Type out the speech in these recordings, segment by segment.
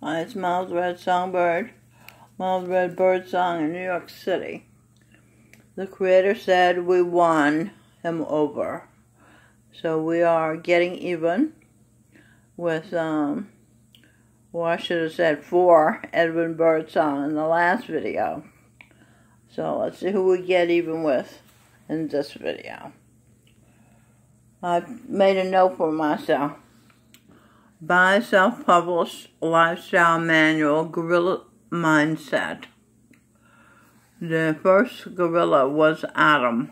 It's Miles Red Songbird, Miles Red Bird Song in New York City. The Creator said we won him over. So we are getting even with, well, I should have said 4 Edwin Bird Song in the last video. So let's see who we get even with in this video. I've made a note for myself. Buy self-published lifestyle manual, Gorilla Mindset. The first gorilla was Adam.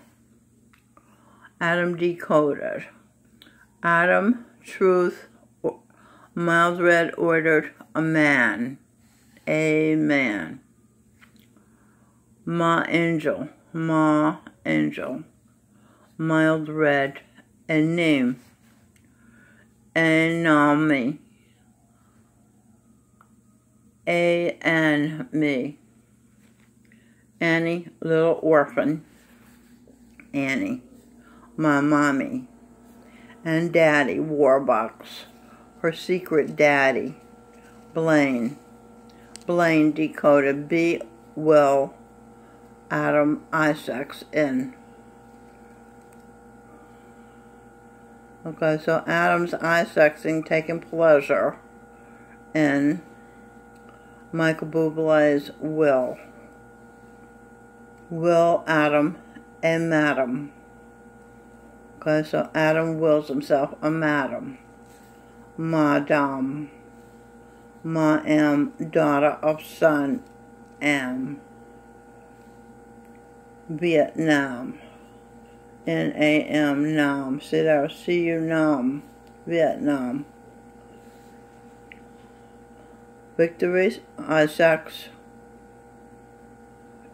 Adam decoded. Adam, truth, Miles Red ordered a man. Amen. Ma angel, Miles Red, a name. Anami. A-N-me. Annie, little orphan. Annie, my mommy. And Daddy, Warbucks. Her secret daddy. Blaine. Blaine decoded B. Will. Adam Isaacs in. Okay, so Adam's Isaacing taking pleasure in Michael Bublé's Will. Will, Adam, and Madam. Okay, so Adam wills himself a madam. Madame. Ma am, daughter of son, am. Vietnam. N-A-M, Nam. See there, C-U, Nam. Vietnam. Victories, Isaacs.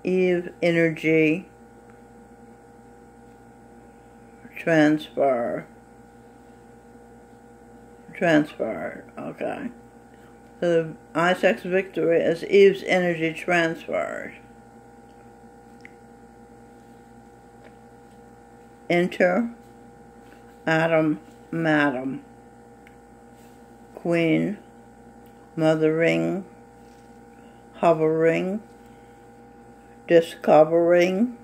Eve, energy. Transferred, okay. So Isaac's victory is Eve's energy transferred. Enter, Adam, Madam. Queen, mothering, hovering, discovering,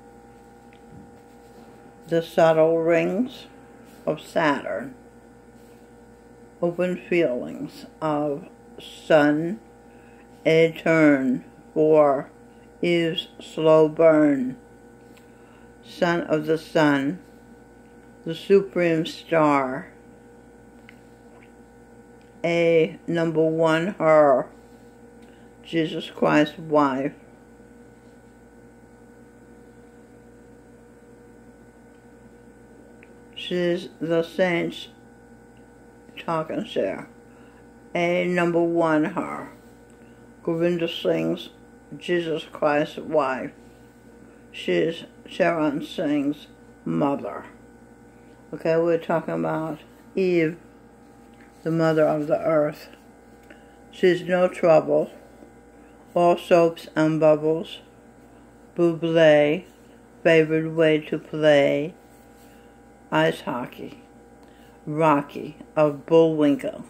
the subtle rings of Saturn. Open feelings of sun, a turn for Eve's slow burn. Son of the sun, the supreme star. A number 1 her, Jesus Christ's wife. She's the saints talking there. A number 1 her, Govinda Singh's Jesus Christ's wife. She's Sharon Singh's mother. Okay, we're talking about Eve, the mother of the earth. She's no trouble. All soaps and bubbles. Bublé, favored way to play. Ice hockey. Rocky of Bullwinkle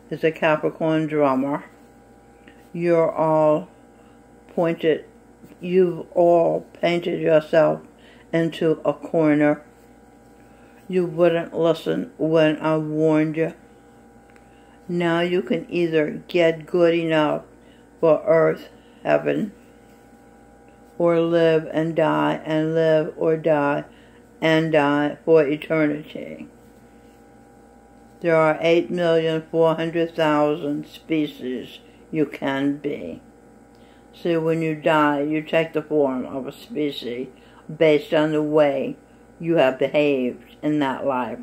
is a Capricorn drummer. You've all painted yourself into a corner. You wouldn't listen when I warned you. Now you can either get good enough for earth, heaven, or live and die, and live or die and die for eternity. There are 8,400,000 species you can be. See, when you die, you take the form of a species based on the way you have behaved in that life.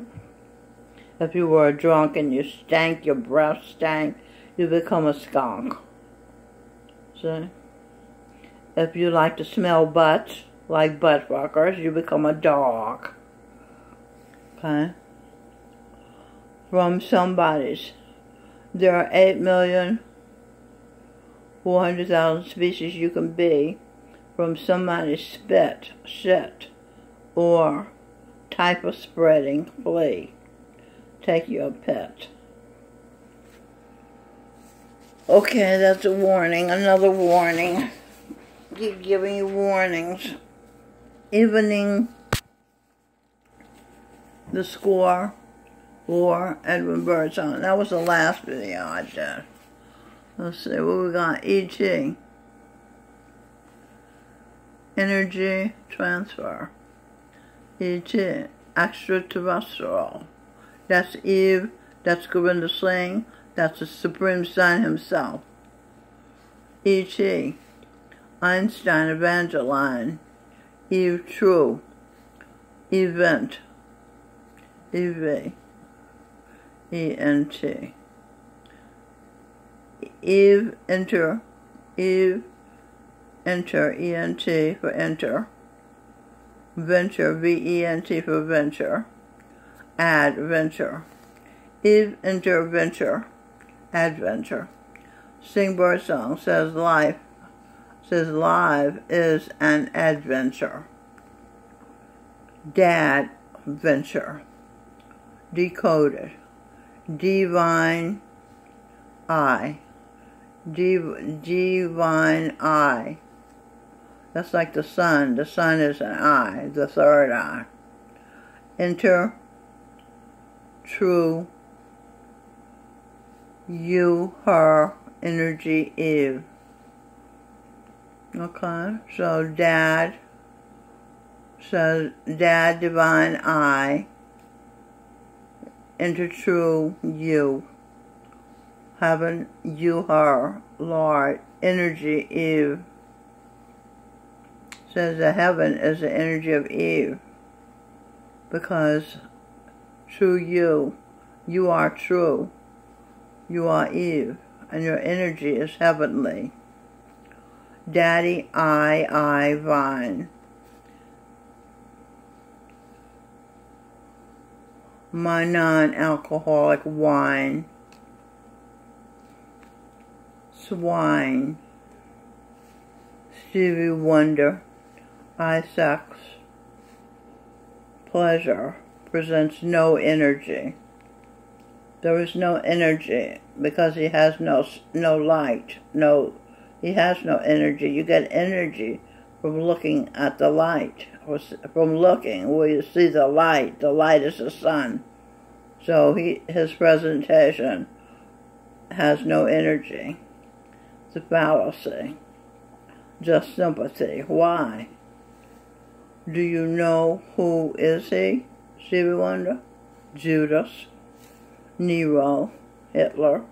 If you were drunk and you stank, your breath stank, you become a skunk. See? If you like to smell butts, like butt fuckers, you become a dog. Okay? From somebody's. There are 8,400,000 species you can be from somebody's spit, shit, or type of spreading flea. Take your pet. Okay, that's a warning. Another warning. Keep giving you warnings. Evening the score for Edwin Birdsong. That was the last video I did. Let's see what we got. E.T. Energy transfer. E.T. Extraterrestrial. That's Eve. That's Govinda Singh. That's the Supreme Son himself. E.T. Einstein Evangeline. Eve True. Event. E.V. E.N.T. Eve enter. Eve enter. E.N.T. for enter. Venture. V.E.N.T. for venture. Adventure. Eve enter venture. Adventure. Sing Birdsong says life. Says live is an adventure. Dad venture. Decoded. Divine eye. Divine eye. That's like the sun. The sun is an eye, the third eye. Enter. True. You, her, energy, Eve. Okay, so Dad says, Dad, divine I, enter true, you. Heaven, you, her, Lord, energy, Eve. Says that heaven is the energy of Eve. Because true you are true. You are Eve, and your energy is heavenly. Daddy, I, vine. My non-alcoholic wine. Swine. Stevie Wonder. I, sex. Pleasure presents no energy. There is no energy because he has no light. He has no energy. You get energy from looking at the light. From looking where you see the light. The light is the sun. So his presentation has no energy. It's a fallacy. Just sympathy. Why? Do you know who is he? Stevie Wonder? Judas. Nero, Hitler.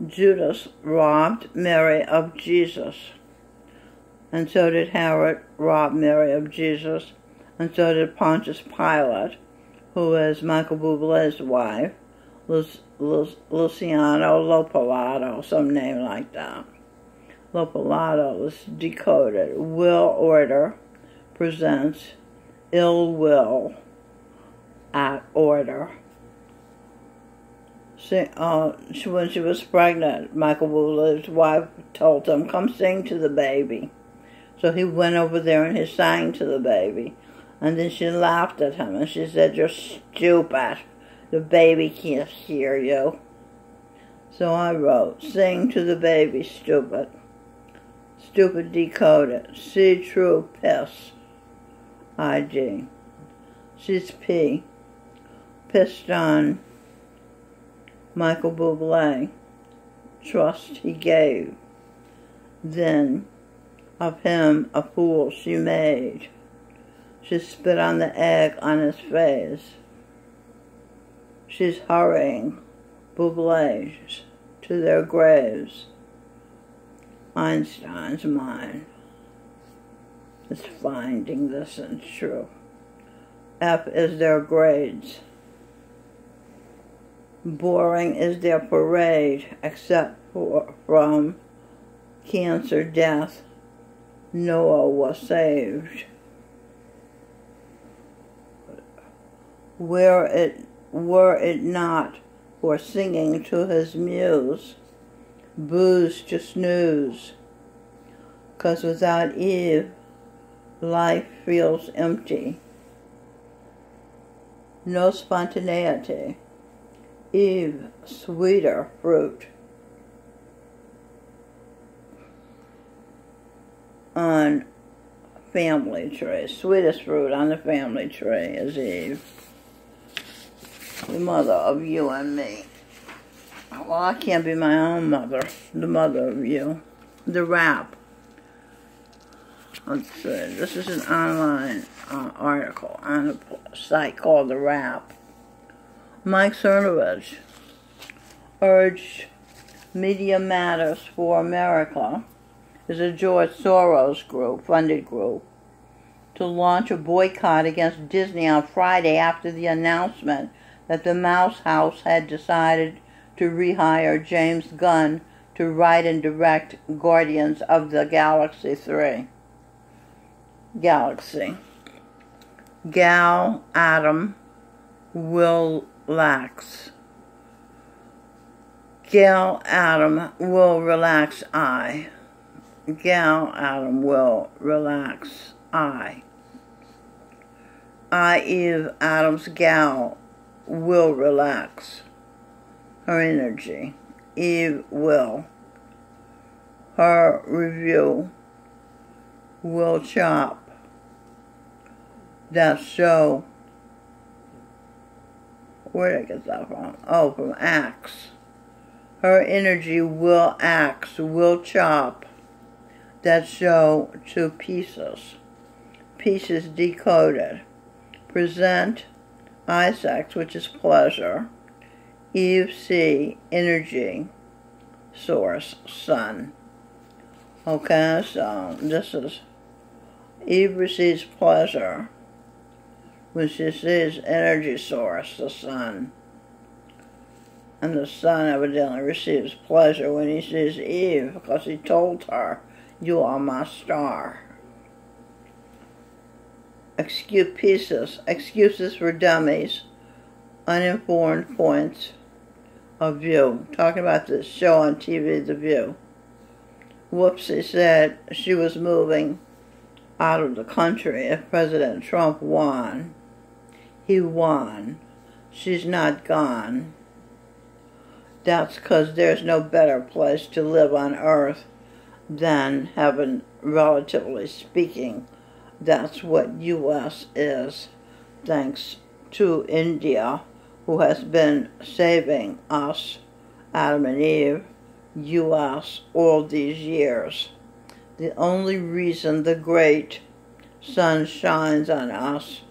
Judas robbed Mary of Jesus. And so did Herod rob Mary of Jesus. And so did Pontius Pilate, who is Michael Bublé's wife, Luciano Lopalato, some name like that. Lopalato is decoded. Will order presents ill will at order. When she was pregnant, Michael Bublé's wife told him, come sing to the baby. So he went over there and he sang to the baby. And then she laughed at him and she said, you're stupid. The baby can't hear you. So I wrote, sing to the baby, stupid. Stupid decoded. C true piss. IG. She's P. Pissed on Michael Bublé. Trust he gave. Then of him a fool she made. She spit on the egg on his face. She's hurrying Bublé to their graves. Einstein's mind is finding this and true. F is their grades. Boring is their parade, except from cancer death. Noah was saved. Were it not for singing to his muse, booze to snooze, 'cause without Eve, life feels empty. No spontaneity. Eve, sweeter fruit on family tree. Sweetest fruit on the family tree is Eve, the mother of you and me. Well, I can't be my own mother, the mother of you. The rap. Let's see, this is an online article on a site called The Wrap. Mike Cernovich urged Media Matters for America, is a George Soros funded group, to launch a boycott against Disney on Friday after the announcement that the Mouse House had decided to rehire James Gunn to write and direct Guardians of the Galaxy 3. Galaxy. Gal Adam will lax. Gal Adam will relax I. Gal Adam will relax I. Eve Adams gal will relax her energy. Eve will. Her review will chop. That show. Where did I get that from? Oh, from Axe. Her energy will axe, will chop that show to pieces. Pieces decoded. Present I-sex, which is pleasure. Eve C, energy, source, sun. Okay, so this is Eve receives pleasure when she sees energy source, the sun. And the sun evidently receives pleasure when he sees Eve because he told her, "You are my star." Excuses for dummies, uninformed points of view. Talking about this show on TV, The View. Whoopsie said she was moving out of the country if President Trump won. He won. She's not gone. That's because there's no better place to live on earth than heaven, relatively speaking. That's what U.S. is, thanks to India, who has been saving us, Adam and Eve, U.S., all these years. The only reason the great sun shines on us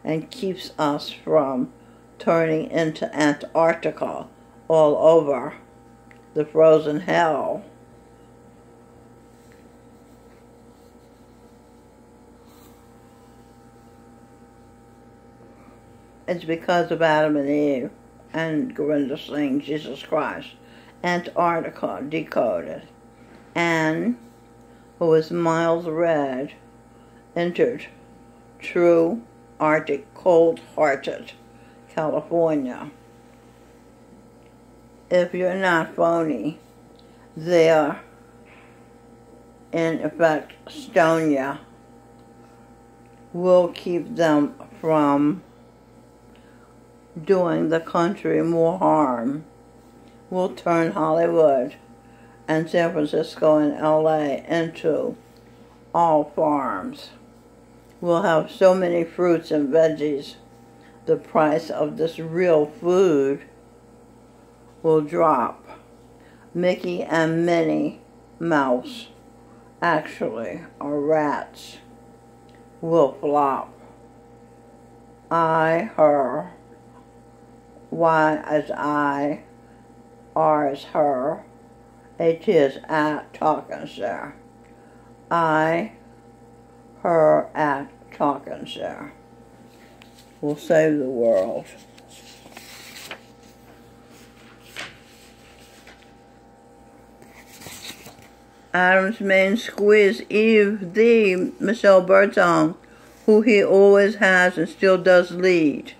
and keeps us from turning into Antarctica all over the frozen hell it's because of Adam and Eve and Gorinda Singh, Jesus Christ. Antarctica decoded. Anne, who was miles red, entered true Arctic cold-hearted California. If you're not phony, they're in effect stone ya. Will keep them from doing the country more harm. Will turn Hollywood and San Francisco and LA into all farms. We'll have so many fruits and veggies, the price of this real food will drop. Mickey and Minnie Mouse, actually, are rats, will flop. I, her, Y as I, R as her, H is at talking share. I, her at talking share. Will save the world. Adam's main squeeze, Eve, the Michelle Bertone, who he always has and still does lead,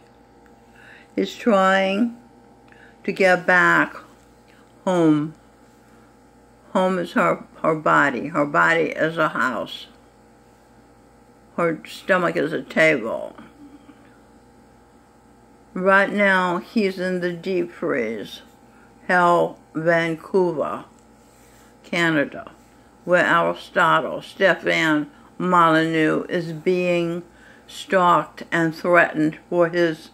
is trying to get back home. Home is her body. Her body is a house. Her stomach is a table. Right now, he's in the deep freeze, hell, Vancouver, Canada, where Aristotle, Stefan Molyneux, is being stalked and threatened for his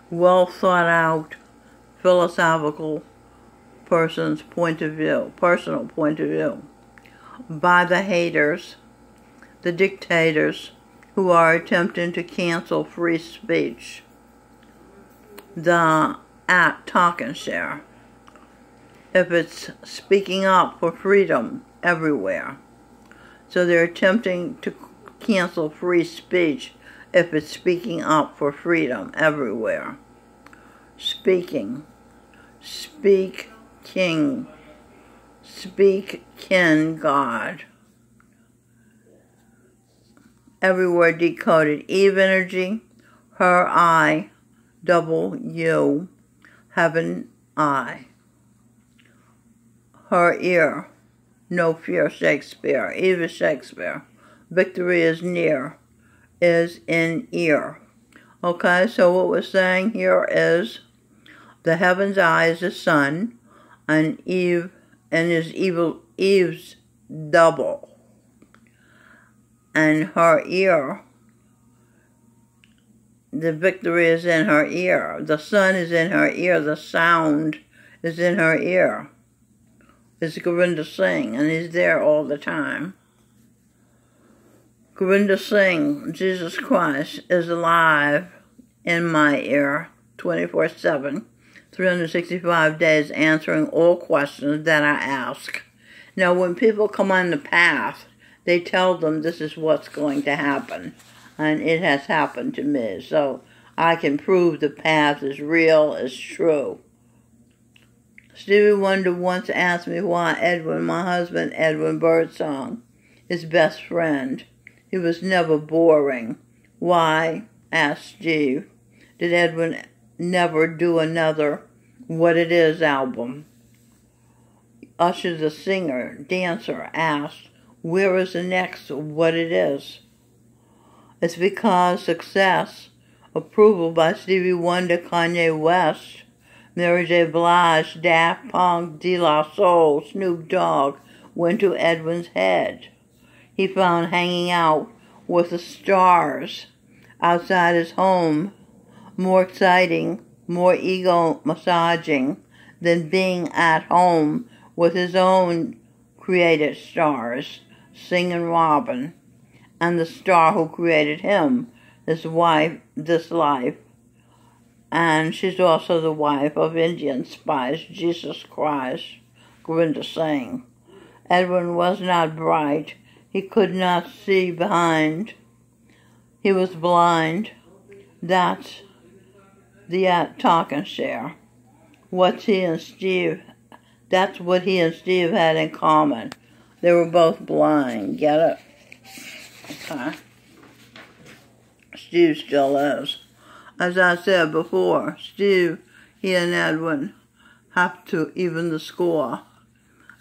well-thought-out philosophical personal point of view, by the haters, the dictators who are attempting to cancel free speech, the talk and share. If it's speaking up for freedom everywhere. So they're attempting to cancel free speech if it's speaking up for freedom everywhere. Speaking. Speak King. Speak Kin God. Everywhere decoded. Eve energy. Her I. Double U. Heaven I. Her ear. No fear Shakespeare. Eve is Shakespeare. Victory is near. Is in ear. Okay, so what we're saying here is the heaven's eye is the sun, and Eve and Eve's double. And her ear, the victory is in her ear. The sun is in her ear. The sound is in her ear. It's Govinda Singh, and he's there all the time. Govinda Singh, Jesus Christ, is alive in my ear 24/7, 365 days, answering all questions that I ask. Now, when people come on the path, they tell them this is what's going to happen, and it has happened to me. So I can prove the path is real, is true. Stevie Wonder once asked me why Edwin, my husband, Edwin Birdsong, his best friend, he was never boring. Why, asked Steve, did Edwin never do another What It Is album? Usher, the singer, dancer, asked, where is the next What It Is? It's because success, approval by Stevie Wonder, Kanye West, Mary J. Blige, Daft Punk, De La Soul, Snoop Dogg went to Edwin's head. He found hanging out with the stars outside his home more exciting, more ego-massaging than being at home with his own created stars, singing Robin, and the star who created him, his wife, this life. And she's also the wife of Indian spies, Jesus Christ, Govinda Singh. Edwin was not bright. He could not see behind. He was blind. That's the talk and share. That's what he and Steve had in common. They were both blind. Get it? Okay. Steve still is. As I said before, Steve, he and Edwin have to even the score.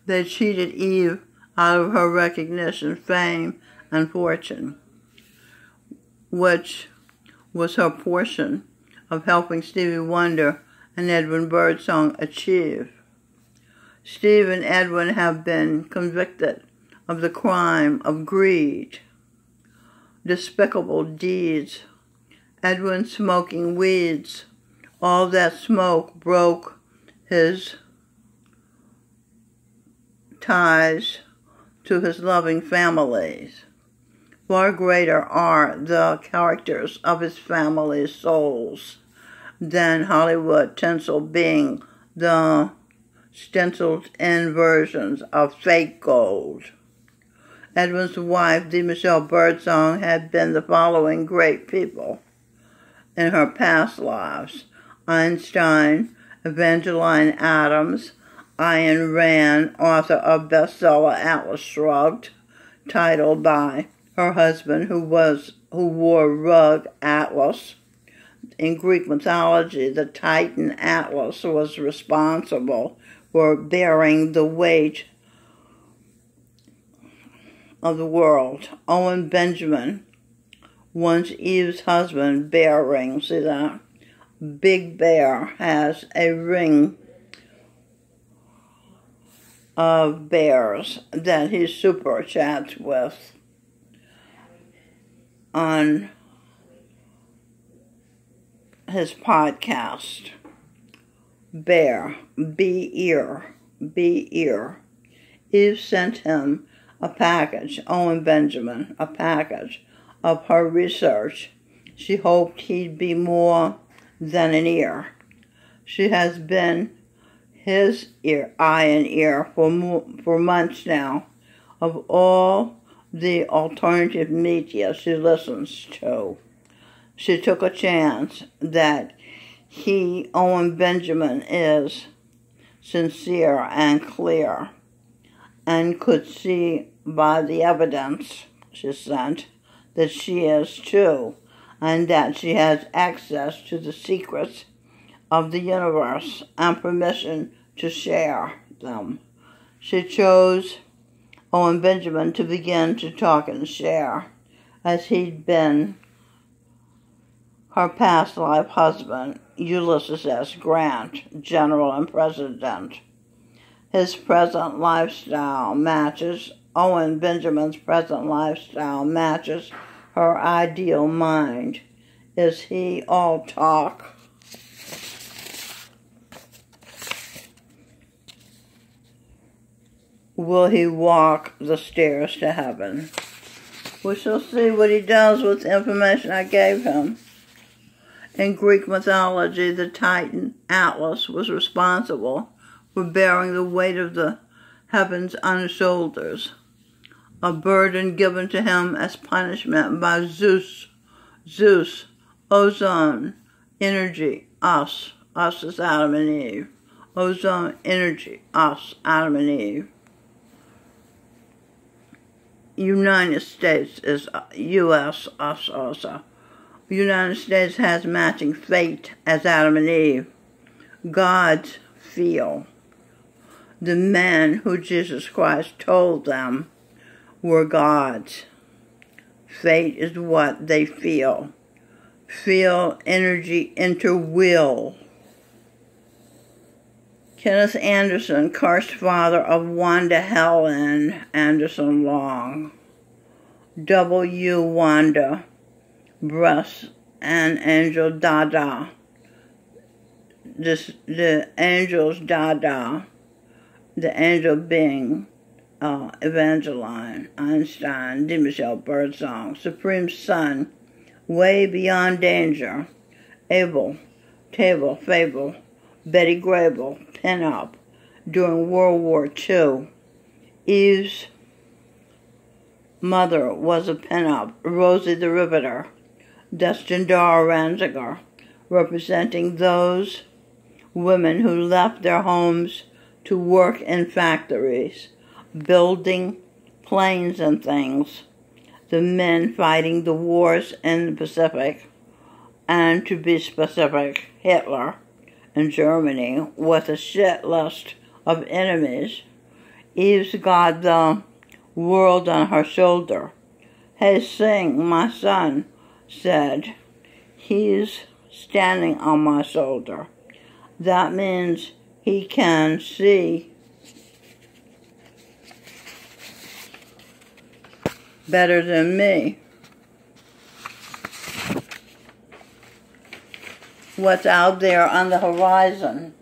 They cheated Eve out of her recognition, fame, and fortune, which was her portion of helping Stevie Wonder and Edwin Birdsong achieve. Steve and Edwin have been convicted of the crime of greed, despicable deeds. Edwin smoking weeds. All that smoke broke his ties to his loving families. Far greater are the characters of his family's souls than Hollywood tinsel being the stenciled in versions of fake gold. Edwin's wife, D. Michelle Birdsong, had been the following great people in her past lives: Einstein, Evangeline Adams, Ayn Rand, author of bestseller Atlas Shrugged, titled by her husband who wore rug Atlas. In Greek mythology, the Titan Atlas was responsible for bearing the weight of the world. Owen Benjamin, once Eve's husband, bearing, see that? Big Bear has a ring of bears that he super chats with on his podcast. Bear, be ear. Eve sent him a package, Owen Benjamin, a package of her research. She hoped he'd be more than an ear. She has been his eye and ear for months now of all the alternative media she listens to. She took a chance that he, Owen Benjamin, is sincere and clear, and could see by the evidence she sent that she is too, and that she has access to the secrets of the universe and permission to share them. She chose Owen Benjamin to begin to talk and share, as he'd been her past life husband, Ulysses S. Grant, General and President. His present lifestyle matches, Owen Benjamin's present lifestyle matches her ideal mind. Is he all talk? Will he walk the stairs to heaven? We shall see what he does with the information I gave him. In Greek mythology, the Titan Atlas was responsible for bearing the weight of the heavens on his shoulders, a burden given to him as punishment by Zeus. Ozone, energy, us is Adam and Eve. Ozone, energy, us, Adam and Eve. United States is U.S., us also. The United States has matching fate as Adam and Eve. God's feel. The men who Jesus Christ told them were gods. Fate is what they feel. Feel, energy, enter will. Kenneth Anderson, cursed father of Wanda Helen Anderson Long. W. Wanda, breast and angel Dada. The angel's Dada, the angel being Evangeline, Einstein, DeMichelle Birdsong, Supreme Son, way beyond danger, Abel, Table, Fable, Betty Grable, Pinup, during World War II. Eve's mother was a pinup, Rosie the Riveter, Destindara Ranziger, representing those women who left their homes to work in factories, building planes and things, the men fighting the wars in the Pacific, and to be specific, Hitler in Germany with a shit list of enemies. Eve's got the world on her shoulder. Hey, Sing, my son, said, he's standing on my shoulder. That means he can see better than me. What's out there on the horizon.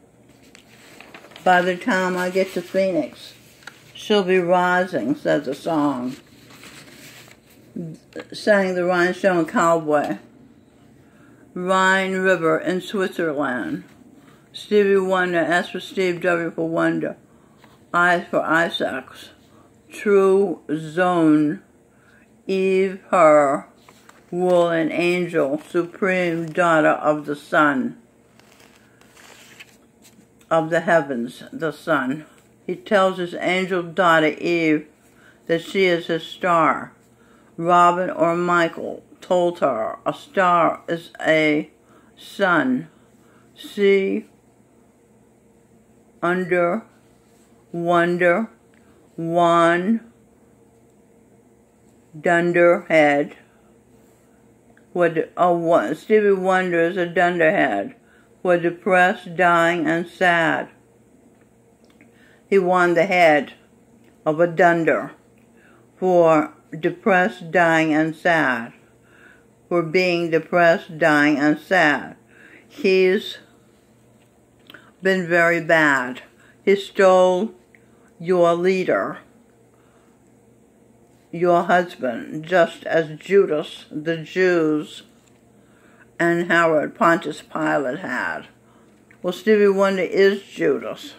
By the time I get to Phoenix, she'll be rising, said the song. Sang the Rhinestone Cowboy. Rhine River in Switzerland. Stevie Wonder, S for Steve, W for Wonder. I for Isaacs. True Zone. Eve, her. Wool and angel, supreme daughter of the sun, of the heavens, the sun. He tells his angel daughter Eve that she is his star. Robin or Michael told her a star is a sun. See, under, wonder, one, dunderhead. Stevie Wonder is a dunderhead. for depressed, dying, and sad. He won the head of a dunder for depressed, dying, and sad. For being depressed, dying, and sad. He's been very bad. He stole your leader, your husband, just as Judas, the Jews, and Herod, Pontius Pilate had. Well, Stevie Wonder is Judas,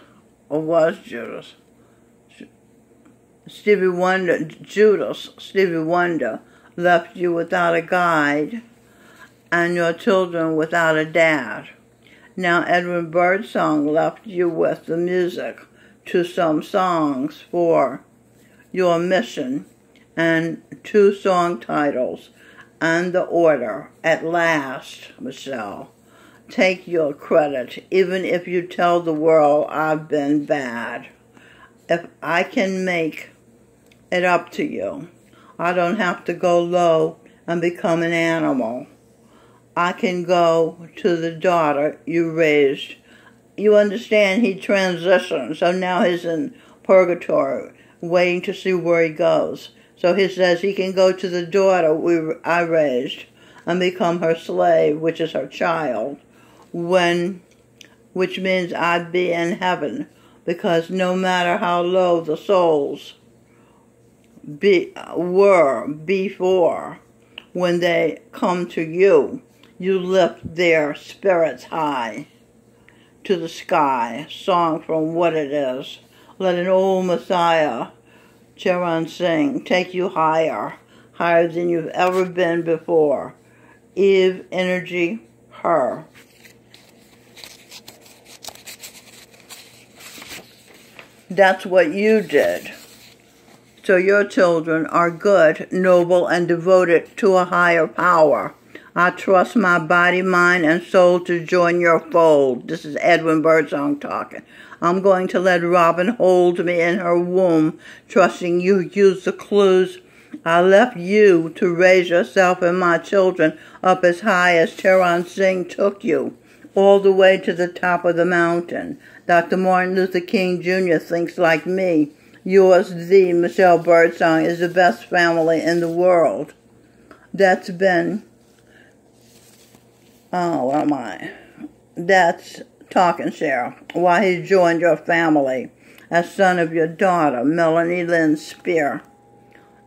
or was Judas. Stevie Wonder left you without a guide and your children without a dad. Now Edwin Birdsong left you with the music to some songs for your mission and 2 song titles and the order. At last, Michelle, take your credit, even if you tell the world I've been bad. If I can make it up to you, I don't have to go low and become an animal. I can go to the daughter you raised. You understand, he transitioned, so now he's in purgatory, waiting to see where he goes. So he says he can go to the daughter I raised and become her slave, which is her child, which means I'd be in heaven, because no matter how low the souls were before, when they come to you, you lift their spirits high to the sky. Song from What It Is. Let an old Messiah, Charan Singh, take you higher, higher than you've ever been before. Eve energy, her. That's what you did. So your children are good, noble, and devoted to a higher power. I trust my body, mind, and soul to join your fold. This is Edwin Birdsong talking. I'm going to let Robin hold me in her womb, trusting you use the clues I left you to raise yourself and my children up as high as Charan Singh took you, all the way to the top of the mountain. Dr. Martin Luther King Jr. thinks like me. Yours, the Michelle Birdsong, is the best family in the world. That's been, That's Talk and Share. Why he joined your family as son of your daughter, Melanie Lynn Spear.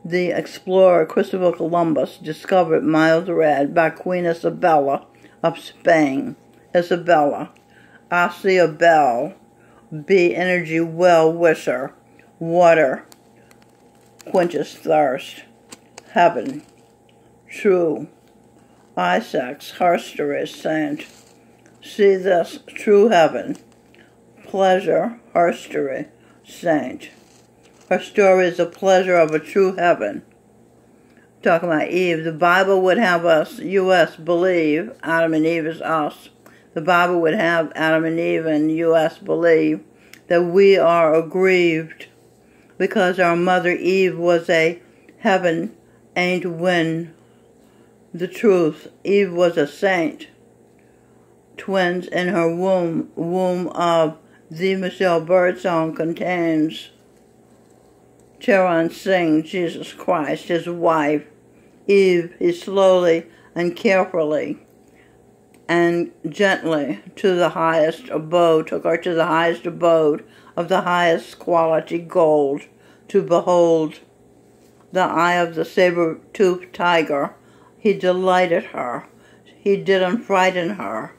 The explorer Christopher Columbus discovered Miles Red by Queen Isabella of Spain. Isabella, I see a bell, be energy well-wisher, water quenches thirst, heaven, true, Isaacs, herstory, saint, see this, true heaven, pleasure, herstory, saint. Her story is the pleasure of a true heaven. Talking about Eve, the Bible would have us believe, Adam and Eve is us. The Bible would have Adam and Eve and us believe that we are aggrieved because our mother Eve was a heaven ain't win the truth. Eve was a saint. Twins in her womb of the Michelle Birdsong contains Charan Singh, Jesus Christ, his wife. Eve, he slowly and carefully and gently to the highest abode, took her to the highest abode of the highest quality gold, to behold the eye of the saber-toothed tiger. He delighted her. He didn't frighten her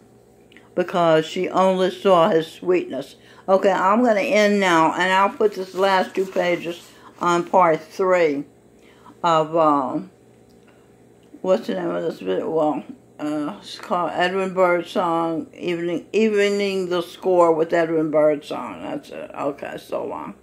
because she only saw his sweetness. Okay, I'm going to end now, and I'll put this last 2 pages on part 3 of, what's the name of this video? Well, it's called Edwin Birdsong, Evening the Score with Edwin Birdsong. That's it. Okay, so long.